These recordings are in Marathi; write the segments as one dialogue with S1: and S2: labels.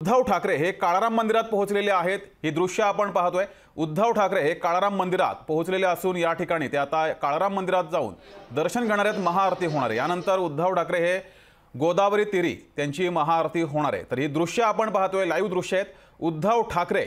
S1: उद्धव ठाकरे हे काळाराम मंदिरात पोहोचलेले आहेत। ही दृश्य आपण पाहतोय। उद्धव ठाकरे हे काळाराम मंदिरात पोहोचलेले असून या ठिकाणी ते आता काळाराम मंदिरात जाऊन दर्शन घेणार आहेत, महाआरती होणार आहे। यानंतर उद्धव ठाकरे हे गोदावरी तीरी त्यांची महाआरती होणार आहे। तर ही दृश्य आपण पाहतोय, लाईव्ह दृश्य आहेत। उद्धव ठाकरे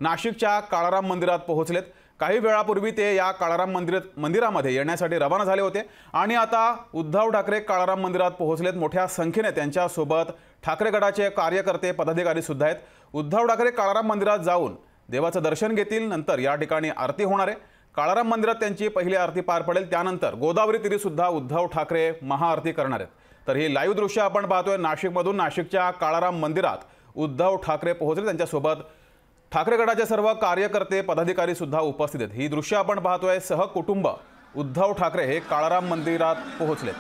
S1: नाशिकच्या काळाराम मंदिरात पोहोचलेत। काही वेळापूर्वी ते या काळाराम मंदिरामध्ये येण्यासाठी रवाना झाले होते आणि आता उद्धव ठाकरे काळाराम मंदिरात पोहोचलेत। मोठ्या संख्येने त्यांच्या सोबत ठाकरे गटाचे कार्यकर्ते पदाधिकारी सुद्धा आहेत। उद्धव ठाकरे काळाराम मंदिरात जाऊन देवाचं दर्शन घेतील, नंतर या ठिकाणी आरती होणार आहे। काळाराम मंदिरात त्यांची पहिली आरती पार पडेल, त्यानंतर गोदावरी तीरी सुद्धा उद्धव ठाकरे महाआरती करणार आहेत। तर ही लाईव्ह दृश्य आपण पाहतोय नाशिकमधून। नाशिकच्या काळाराम मंदिरात उद्धव ठाकरे पोहोचले, त्यांच्यासोबत ठाकरे गटाचे सर्व कार्यकर्ते पदाधिकारी सुद्धा उपस्थित आहेत। ही दृश्य आपण पाहतोय। सहकुटुंब उद्धव ठाकरे हे काळाराम मंदिरात पोहोचलेत।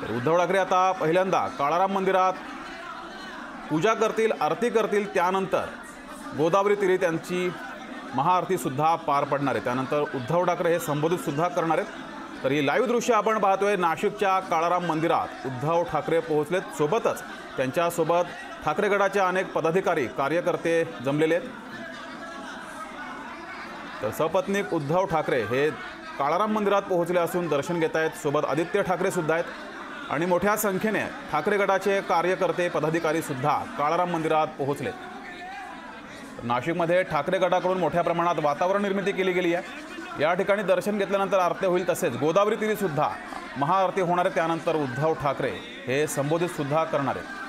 S1: तर उद्धव ठाकरे आता पहिल्यांदा काळाराम मंदिरात पूजा करतील, आरती करतील, त्यानंतर गोदावरी तीरी त्यांची महाआरती सुद्धा पार पडणार आहे। त्यानंतर उद्धव ठाकरे हे संबोधित सुद्धा करणार आहेत। तर ही लाईव्ह दृश्य आपण पाहतोय। नाशिकच्या काळाराम मंदिरात उद्धव ठाकरे पोहोचलेत, सोबतच त्यांच्यासोबत ठाकरे गटाचे अनेक पदाधिकारी कार्यकर्ते जमलेले आहेत। तर सपत्नीक उद्धव ठाकरे हे काळाराम मंदिरात पोहोचले असून दर्शन घेत आहेत। सोबत आदित्य ठाकरे सुद्धा आहेत आणि मोठ्या संख्येने ठाकरे गटाचे कार्यकर्ते पदाधिकारी सुद्धा काळाराम मंदिरात पोहोचले। नाशिकमध्ये ठाकरे गटाकडून मोठ्या प्रमाणात वातावरण निर्मिती केली गेली आहे। या ठिकाणी दर्शन घेतल्यानंतर आरती होईल, तसेच गोदावरी तीरी सुद्धा महाआरती होणार आहे। त्यानंतर उद्धव ठाकरे हे संबोधित सुद्धा करणार आहेत।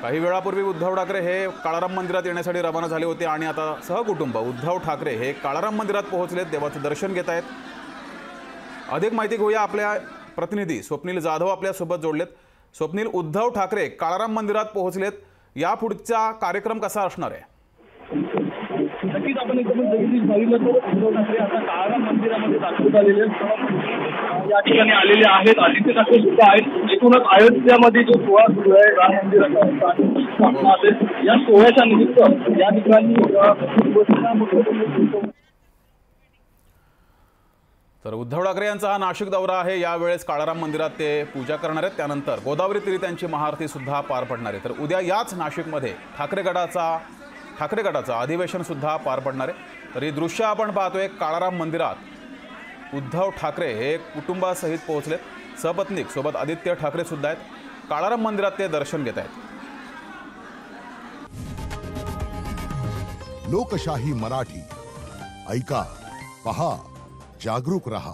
S1: काही वेळापूर्वी उद्धव ठाकरे हे काळाराम मंदिरात येण्यासाठी रवाना झाले होते आणि आता सहकुटुंब उद्धव ठाकरे हे काळाराम मंदिरात पोहोचलेत, देवाचं दर्शन घेत आहेत। अधिक माहिती घेऊया, आपल्या प्रतिनिधी स्वप्नील जाधव आपल्या सोबत जोडलेत। स्वप्नील, उद्धव ठाकरे काळाराम मंदिरात पोहोचलेत, या पुढचा कार्यक्रम कसा असणार आहे?
S2: नक्कीच आपण एकदम बघितलं तर उद्धव ठाकरे आता काळाराम मंदिरामध्ये दाखल झालेले या ठिकाणी आलेले आहेत। आदित्य ठाकरे सुद्धा आहेत। एकूणच अयोध्यामध्ये जो सोहळा सुरू आहे राम मंदिराचा स्थापना असेल, या सोहळ्याच्या निमित्त या ठिकाणी
S1: तर उद्धव ठाकरे यांचा हा नाशिक दौरा आहे। यावेळेस काळाराम मंदिरात ते पूजा करणार आहेत, त्यानंतर गोदावरी तीरी त्यांची महाआरती सुद्धा पार पडणार आहे। तर उद्या याच नाशिकमध्ये ठाकरे गटाचा अधिवेशन सुद्धा पार पडणार आहे। तर ही दृश्य आपण पाहतोय। काळाराम मंदिरात उद्धव ठाकरे हे कुटुंबासहित पोहोचलेत, सपत्नीक सोबत आदित्य ठाकरे सुद्धा आहेत। काळाराम मंदिरात ते दर्शन घेत आहेत।
S3: लोकशाही मराठी ऐका, पहा, जागरूक रहा।